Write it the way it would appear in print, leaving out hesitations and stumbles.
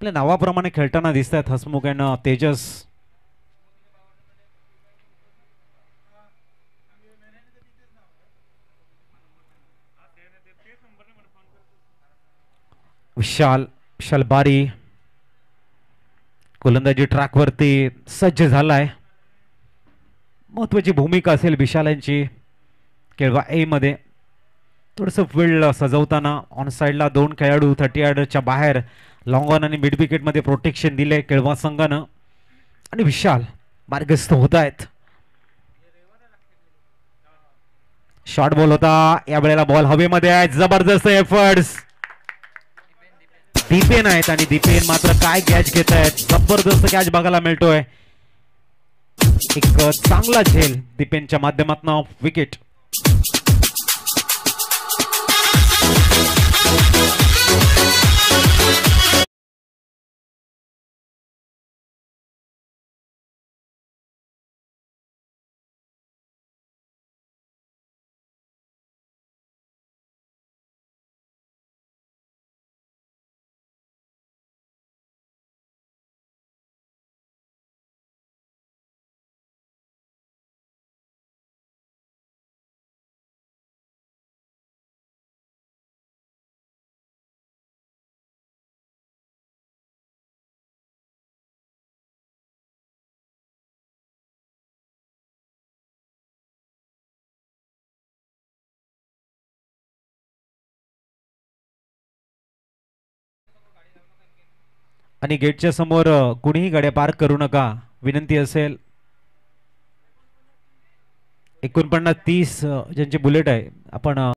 आपल्या नावाप्रमाणे खेळताना दिसत आहेत हसमुख आणि तेजस. विशाल शलबारी गोलंदाजी ट्रॅकवरती सज्ज झालाय. महत्वाची भूमिका असेल विशाल यांची केळवा ए मध्ये. थोडंसं फील्ड सजवताना ऑन साइडला 2 खेळाडू 30 यार्डच्या बाहेर लॉंग ऑन आणि मिड विकेट मध्ये प्रोटेक्शन दिले केळवा संघानं. आणि विशाल मार्गस्थ होत आहेत. शॉर्ट बॉल होता या वेळेला, बॉल हवेमध्ये आहे. जबरदस्त एफर्ट्स दीपेन आहेत आणि दीपेन मात्र काय कॅच घेत आहेत. जबरदस्त कॅच बघायला मिळतोय. एक चांगला झेल दीपेनच्या माध्यमातून विकेट. आणि गेटच्या समोर कुणीही गाड्या पार्क करू नका विनंती असेल. 49-30 ज्यांचे बुलेट आहे आपण